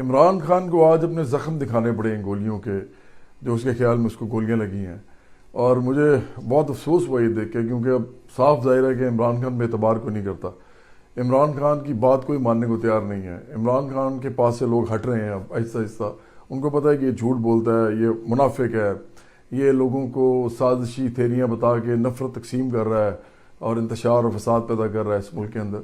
عمران خان کو آج اپنے زخم دکھانے پڑے ہیں گولیوں کے، جو اس کے خیال میں اس کو گولیاں لگی ہیں، اور مجھے بہت افسوس ہوا یہ دیکھ کے، کیونکہ اب صاف ظاہر ہے کہ عمران خان بے اعتبار کو نہیں کرتا، عمران خان کی بات کوئی ماننے کو تیار نہیں ہے، عمران خان کے پاس سے لوگ ہٹ رہے ہیں اب آہستہ آہستہ، ان کو پتہ ہے کہ یہ جھوٹ بولتا ہے، یہ منافق ہے، یہ لوگوں کو سازشی تھیریاں بتا کے نفرت تقسیم کر رہا ہے اور انتشار اور فساد پیدا کر رہا ہے اس ملک کے اندر۔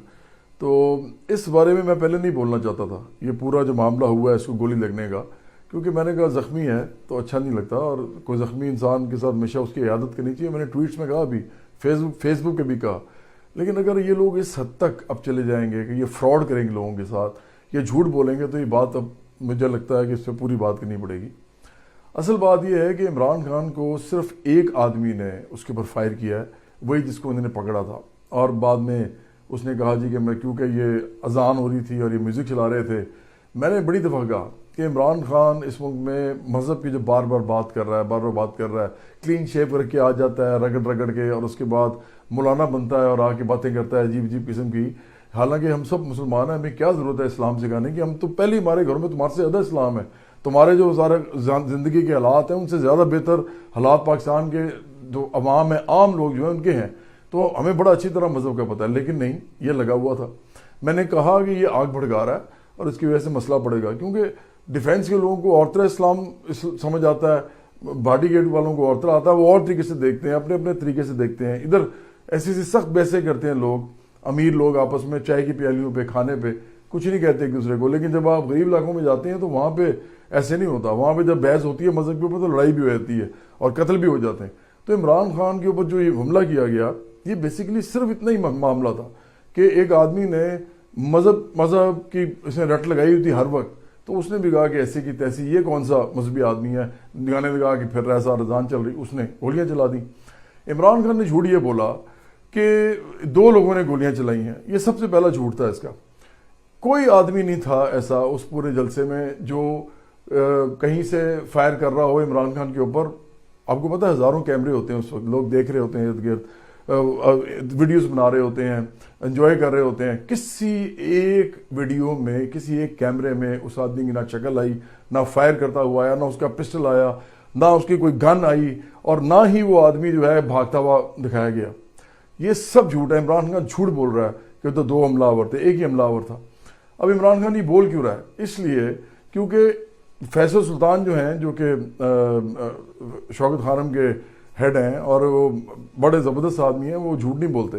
تو اس بارے میں پہلے نہیں بولنا چاہتا تھا، یہ پورا جو معاملہ ہوا ہے اس کو گولی لگنے کا، کیونکہ میں نے کہا زخمی ہے تو اچھا نہیں لگتا، اور کوئی زخمی انسان کے ساتھ ہمیشہ اس کی عیادت کرنی چاہیے۔ میں نے ٹویٹس میں کہا بھی، فیس بک پہ بھی کہا، لیکن اگر یہ لوگ اس حد تک اب چلے جائیں گے کہ یہ فراڈ کریں گے لوگوں کے ساتھ، یہ جھوٹ بولیں گے، تو یہ بات اب مجھے لگتا ہے کہ اس پہ پوری بات کرنی پڑے گی۔ اصل بات یہ ہے کہ عمران خان کو صرف ایک آدمی نے اس کے اوپر فائر کیا ہے، وہی جس کو انہوں نے پکڑا تھا، اور بعد میں اس نے کہا جی کہ میں، کیونکہ یہ اذان ہو رہی تھی اور یہ میوزک چلا رہے تھے، میں نے بڑی دفعہ کہا کہ عمران خان اس ملک میں مذہب کی جو بار بار بات کر رہا ہے، کلین شیپ کر کے آ جاتا ہے رگڑ کے، اور اس کے بعد مولانا بنتا ہے اور آ کے باتیں کرتا ہے عجیب قسم کی، حالانکہ ہم سب مسلمان ہیں، ہمیں کیا ضرورت ہے اسلام سکھانے کی؟ ہم تو پہلے ہمارے گھروں میں تمہارے سے زیادہ اسلام ہے، تمہارے جو سارے زندگی کے حالات ہیں ان سے زیادہ بہتر حالات پاکستان کے جو عوام ہیں، عام لوگ جو ہیں ان کے ہیں، تو ہمیں بڑا اچھی طرح مذہب کا پتہ ہے، لیکن نہیں، یہ لگا ہوا تھا۔ میں نے کہا کہ یہ آگ بھڑکا رہا ہے اور اس کی وجہ سے مسئلہ پڑے گا، کیونکہ ڈیفینس کے لوگوں کو اور طرح اسلام سمجھ آتا ہے، باڈی گارڈ والوں کو اور طرح آتا ہے، وہ اور طریقے سے دیکھتے ہیں، اپنے طریقے سے دیکھتے ہیں، ادھر ایسی سخت بحثیں کرتے ہیں لوگ، امیر لوگ آپس میں چائے کی پیالیوں پہ، کھانے پہ کچھ نہیں کہتے ایک دوسرے کو، لیکن جب آپ غریب علاقوں میں جاتے ہیں تو وہاں پہ ایسے نہیں ہوتا، وہاں پہ جب بحث ہوتی ہے مذہب کے اوپر تو لڑائی بھی ہو جاتی ہے اور قتل بھی ہو جاتے ہیں۔ تو عمران خان کے اوپر جو یہ حملہ کیا گیا، یہ بیسیکلی صرف اتنا ہی معاملہ تھا کہ ایک آدمی نے مذہب کی اس نے رٹ لگائی ہوئی تھی ہر وقت، تو اس نے بھی کہا کہ ایسی کی تیسی، یہ کون سا مذہبی آدمی ہے، گانے لگا کے پھر رہا سا، رضان چل رہی، اس نے گولیاں چلا دیں۔ عمران خان نے جھوٹ یہ بولا کہ 2 لوگوں نے گولیاں چلائی ہیں، یہ سب سے پہلا جھوٹ تھا اس کا۔ کوئی آدمی نہیں تھا ایسا اس پورے جلسے میں جو کہیں سے فائر کر رہا ہو عمران خان کے اوپر۔ آپ کو پتہ ہے ہزاروں کیمرے ہوتے ہیں اس وقت، لوگ دیکھ رہے ہوتے ہیں ارد گرد، ویڈیوز بنا رہے ہوتے ہیں، انجوائے کر رہے ہوتے ہیں، کسی ایک ویڈیو میں، کسی ایک کیمرے میں اس آدمی کی نہ شکل آئی، نہ فائر کرتا ہوا آیا، نہ اس کا پسٹل آیا، نہ اس کی کوئی گن آئی، اور نہ ہی وہ آدمی جو ہے بھاگتا ہوا دکھایا گیا۔ یہ سب جھوٹ ہے، عمران خان جھوٹ بول رہا ہے کہ تو 2 حملہ آور تھے، ایک ہی حملہ آور تھا۔ اب عمران خان یہ بول کیوں رہا ہے؟ اس لیے کیونکہ فیصل سلطان جو ہیں، جو کہ شوکت خانم کے ہیڈ ہیں اور وہ بڑے زبردست آدمی ہیں، وہ جھوٹ نہیں بولتے،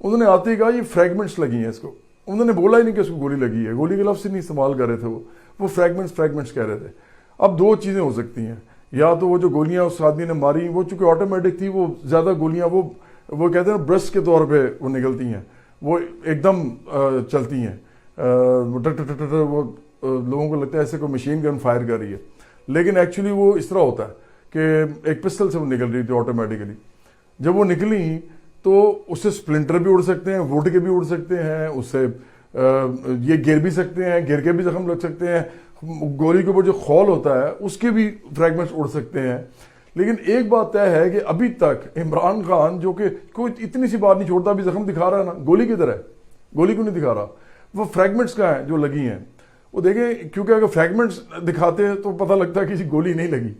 انہوں نے آتے ہی کہا یہ فریگمنٹس لگی ہیں اس کو، انہوں نے بولا ہی نہیں کہ اس کو گولی لگی ہے، گولی کے لفظ ہی نہیں استعمال کر رہے تھے، وہ فریگمنٹس کہہ رہے تھے۔ اب 2 چیزیں ہو سکتی ہیں، یا تو وہ جو گولیاں اس آدمی نے ماری وہ چونکہ آٹومیٹک تھی، وہ زیادہ گولیاں وہ کہتے ہیں برسٹ کے طور پہ وہ نکلتی ہیں، وہ ایک دم چلتی ہیں، وہ لوگوں کو لگتا ہے ایسے کوئی مشین گن فائر کر رہی ہے، لیکن ایکچولی وہ اس طرح ہوتا ہے کہ ایک پسٹل سے وہ نکل رہی تھی آٹومیٹکلی۔ جب وہ نکلی تو اس سے سپلنٹر بھی اڑ سکتے ہیں، ووڈ کے بھی اڑ سکتے ہیں، اس سے یہ گر بھی سکتے ہیں، گر کے بھی زخم لگ سکتے ہیں، گولی کے اوپر جو خول ہوتا ہے اس کے بھی فریگمنٹس اڑ سکتے ہیں۔ لیکن ایک بات طے ہے کہ ابھی تک عمران خان، جو کہ کوئی اتنی سی بات نہیں چھوڑتا، ابھی زخم دکھا رہا ہے نا، گولی کدھر ہے؟ گولی کیوں نہیں دکھا رہا؟ وہ فریگمنٹس کا ہیں جو لگی ہیں، وہ دیکھیں، کیونکہ اگر فریگمنٹس دکھاتے ہیں تو پتہ لگتا ہے کہ گولی نہیں لگی،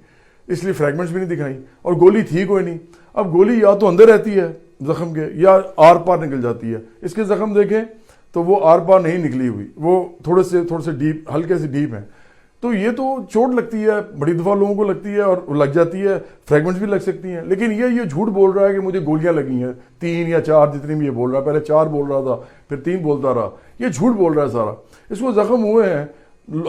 اس لیے فریگمنٹس بھی نہیں دکھائیں، اور گولی تھی کوئی نہیں۔ اب گولی یا تو اندر رہتی ہے زخم کے یا آر پار نکل جاتی ہے، اس کے زخم دیکھیں تو وہ آر پار نہیں نکلی ہوئی، وہ تھوڑے سے ڈیپ، ہلکے سے ڈیپ ہیں، تو یہ تو چوٹ لگتی ہے، بڑی دفعہ لوگوں کو لگتی ہے اور لگ جاتی ہے، فریگمنٹس بھی لگ سکتی ہیں، لیکن یہ جھوٹ بول رہا ہے کہ مجھے گولیاں لگی ہیں 3 یا 4 جتنی بھی یہ بول رہا ہے، پہلے 4 بول رہا تھا پھر 3 بولتا رہا، یہ جھوٹ بول رہا ہے سارا۔ اس کو زخم ہوئے ہیں،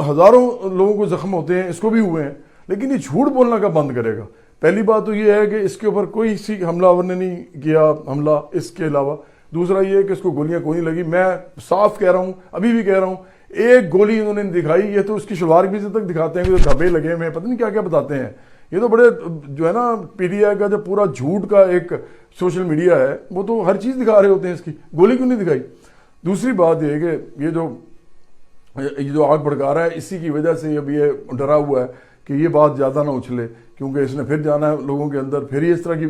ہزاروں لوگوں کو زخم ہوتے ہیں، اس کو بھی ہوئے ہیں، لیکن یہ جھوٹ بولنا کا بند کرے گا؟ پہلی بات تو یہ ہے کہ اس کے اوپر کوئی سی حملہ آور نے نہیں کیا حملہ اس کے علاوہ، دوسرا یہ ہے کہ اس کو گولیاں کوئی نہیں لگی۔ میں صاف کہہ رہا ہوں، ابھی بھی کہہ رہا ہوں، ایک گولی انہوں نے دکھائی، یہ تو اس کی شلوار بھی تک دکھاتے ہیں کہ دھبے لگے ہوئے ہیں، پتہ نہیں کیا کیا بتاتے ہیں، یہ تو بڑے جو ہے نا پی ٹی آئی کا جو پورا جھوٹ کا ایک سوشل میڈیا ہے، وہ تو ہر چیز دکھا رہے ہوتے ہیں، اس کی گولی کیوں نہیں دکھائی؟ دوسری بات یہ ہے کہ یہ جو آگ بھڑکا رہا ہے، اسی کی وجہ سے اب یہ ڈرا ہوا ہے کہ یہ بات زیادہ نہ اچھلے، کیونکہ اس نے پھر جانا ہے لوگوں کے اندر، پھر یہ اس طرح کی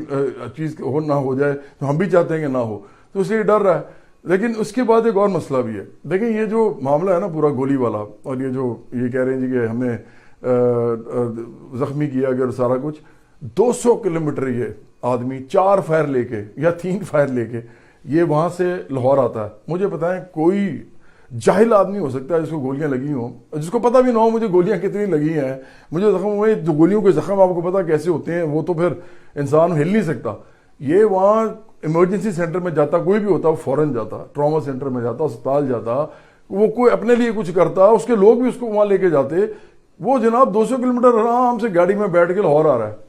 چیز نہ ہو جائے، تو ہم بھی چاہتے ہیں کہ نہ ہو، تو اس لیے ڈر رہا ہے۔ لیکن اس کے بعد ایک اور مسئلہ بھی ہے. دیکھیں یہ جو معاملہ ہے نا پورا گولی والا، اور یہ کہہ رہے ہیں جی کہ ہمیں زخمی کیا گیا اور سارا کچھ، 200 کلومیٹر یہ آدمی 4 فائر لے کے یا 3 فائر لے کے یہ وہاں سے لاہور آتا ہے. مجھے بتائیں کوئی جاہل آدمی ہو سکتا ہے جس کو گولیاں لگی ہوں، جس کو پتہ بھی نہ ہو مجھے گولیاں کتنی لگی ہیں، مجھے زخم ہوئے، جو گولیوں کے زخم آپ کو پتہ کیسے ہوتے ہیں، وہ تو پھر انسان ہل نہیں سکتا. یہ وہاں ایمرجنسی سینٹر میں جاتا، کوئی بھی ہوتا وہ فوراً جاتا، ٹراما سینٹر میں جاتا، اسپتال جاتا، وہ کوئی اپنے لیے کچھ کرتا، اس کے لوگ بھی اس کو وہاں لے کے جاتے. وہ جناب 200 کلومیٹر آرام سے گاڑی میں بیٹھ کے لاہور آ رہا ہے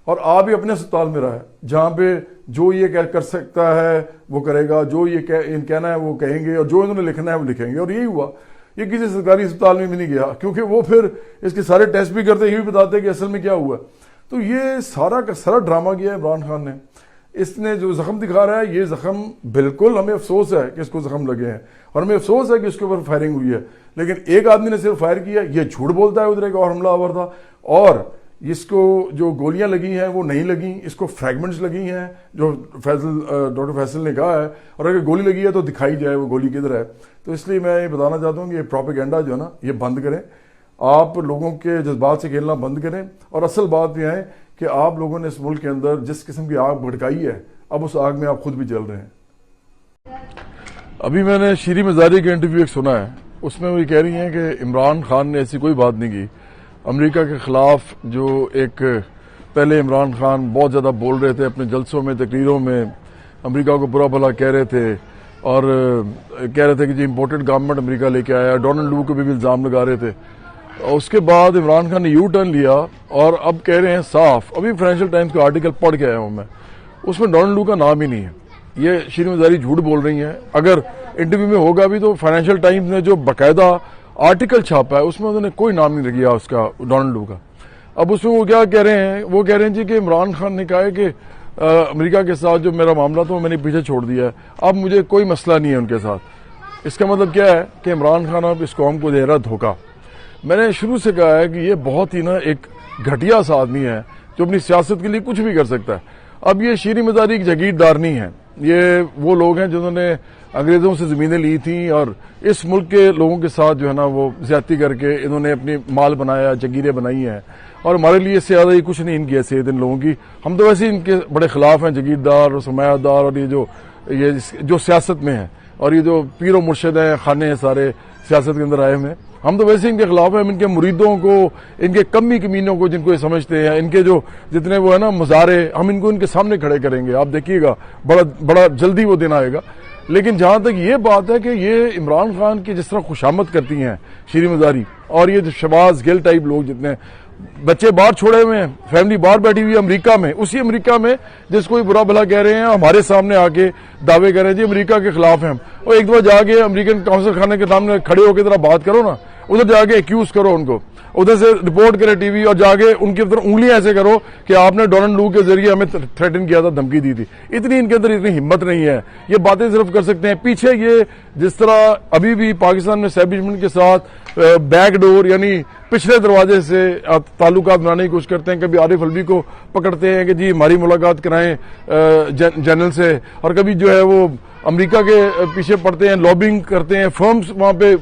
اور آپ بھی اپنے اسپتال میں رہا ہے جہاں پہ جو یہ کر سکتا ہے وہ کرے گا، جو یہ کہنا ہے وہ کہیں گے، اور جو انہوں نے لکھنا ہے وہ لکھیں گے. اور یہی ہوا. یہ کسی سرکاری اسپتال میں بھی نہیں گیا کیونکہ وہ پھر اس کے سارے ٹیسٹ بھی کرتے، یہ بھی بتاتے کہ اصل میں کیا ہوا. تو یہ سارا کا سارا ڈرامہ کیا ہے عمران خان نے. اس نے جو زخم دکھا رہا ہے، یہ زخم بالکل ہمیں افسوس ہے کہ اس کو زخم لگے ہیں، اور ہمیں افسوس ہے کہ اس کے اوپر فائرنگ ہوئی ہے. لیکن ایک آدمی نے صرف فائر کیا، یہ جھوٹ بولتا ہے ادھر ایک اور حملہ آور تھا، اور اس کو جو گولیاں لگی ہیں وہ نہیں لگیں، اس کو فریگمنٹس لگی ہیں جو ڈاکٹر فیصل نے کہا ہے. اور اگر گولی لگی ہے تو دکھائی جائے وہ گولی کدھر ہے. تو اس لیے میں یہ بتانا چاہتا ہوں کہ یہ پروپیگنڈا جو ہے نا یہ بند کریں، آپ لوگوں کے جذبات سے کھیلنا بند کریں. اور اصل بات یہ ہے کہ آپ لوگوں نے اس ملک کے اندر جس قسم کی آگ بھڑکائی ہے، اب اس آگ میں آپ خود بھی جل رہے ہیں. ابھی میں نے شیریں مزاری کا انٹرویو ایک سنا ہے، اس میں وہ یہ کہہ رہی ہیں کہ عمران خان نے ایسی کوئی بات نہیں کی امریکہ کے خلاف. جو ایک پہلے عمران خان بہت زیادہ بول رہے تھے اپنے جلسوں میں، تقریروں میں، امریکہ کو برا بھلا کہہ رہے تھے، اور کہہ رہے تھے کہ جی امپورٹڈ گورنمنٹ امریکہ لے کے آیا. ڈونلڈ لو کو بھی الزام لگا رہے تھے. اس کے بعد عمران خان نے یو ٹرن لیا اور اب کہہ رہے ہیں صاف، ابھی فائنینشل ٹائمز کا آرٹیکل پڑھ کے آیا ہوں میں، اس میں ڈونلڈ لو کا نام ہی نہیں ہے. یہ شیریں مزاری جھوٹ بول رہی ہیں. اگر انٹرویو میں ہوگا بھی تو فائنینشل ٹائمز نے جو باقاعدہ آرٹیکل چھاپا ہے اس میں انہوں نے کوئی نام نہیں لگیا اس کا، ڈونلڈ لو کا. اب اس میں وہ کیا کہہ رہے ہیں، وہ کہہ رہے ہیں جی کہ عمران خان نے کہا ہے کہ امریکہ کے ساتھ جو میرا معاملہ تھا وہ میں نے پیچھے چھوڑ دیا ہے، اب مجھے کوئی مسئلہ نہیں ہے ان کے ساتھ. اس کا مطلب کیا ہے کہ عمران خان اب اس قوم کو دے رہا دھوکہ. میں نے شروع سے کہا ہے کہ یہ بہت ہی ایک گھٹیا سا آدمی ہے جو اپنی سیاست کے لیے کچھ بھی کر سکتا ہے. اب یہ شیریں مزاری ایک جاگیردار نہیں ہے، یہ وہ لوگ ہیں جنہوں نے انگریزوں سے زمینیں لی تھیں اور اس ملک کے لوگوں کے ساتھ جو ہے نا وہ زیادتی کر کے انہوں نے اپنی مال بنایا، جگیریں بنائی ہیں. اور ہمارے لیے اس سے زیادہ یہ کچھ نہیں ان کی حیثیت ان لوگوں کی. ہم تو ویسے ان کے بڑے خلاف ہیں، جگیردار اور سرمایہ دار، اور یہ جو سیاست میں ہیں، اور یہ جو پیر و مرشد ہیں، خانے ہیں سارے سیاست کے اندر آئے ہوئے ہیں، ہم تو ویسے ان کے خلاف ہیں. ہم ان کے مریدوں کو، ان کے کمی کمینوں کو جن کو یہ سمجھتے ہیں، ان کے جو جتنے وہ ہے نا مزارے، ہم ان کو ان کے سامنے کھڑے کریں گے. آپ دیکھیے گا بڑا جلدی وہ دن آئے گا. لیکن جہاں تک یہ بات ہے کہ یہ عمران خان کی جس طرح خوشامد کرتی ہیں شیریں مزاری، اور یہ جو شہباز گل ٹائپ لوگ جتنے بچے باہر چھوڑے ہوئے ہیں، فیملی باہر بیٹھی ہوئی ہے امریکہ میں، اسی امریکہ میں جس کو برا بھلا کہہ رہے ہیں، ہمارے سامنے آ کے دعوے کر رہے ہیں جی امریکہ کے خلاف ہیں ہم. اور ایک دفعہ جا کے امریکن کونسل خانے کے سامنے کھڑے ہو کے ذرا بات کرو نا، ادھر جا کے ایکیوز کرو ان کو، ادھر سے رپورٹ کرے ٹی وی، اور جا کے ان کی طرف انگلیاں ایسے کرو کہ آپ نے ڈونلڈ لو کے ذریعے ہمیں تھریٹن کیا تھا، دھمکی دی تھی. اتنی ان کے اندر اتنی ہمت نہیں ہے. یہ باتیں صرف کر سکتے ہیں پیچھے. یہ جس طرح ابھی بھی پاکستان میں اسٹیبلشمنٹ کے ساتھ بیک ڈور یعنی پچھلے دروازے سے تعلقات بنانے کی کوشش کرتے ہیں. کبھی عارف الوی کو پکڑتے ہیں کہ جی ہماری ملاقات کرائیں جنرل سے، اور کبھی جو ہے وہ امریکہ کے پیچھے پڑتے ہیں، لابنگ کرتے ہیں، فرمز وہاں پہ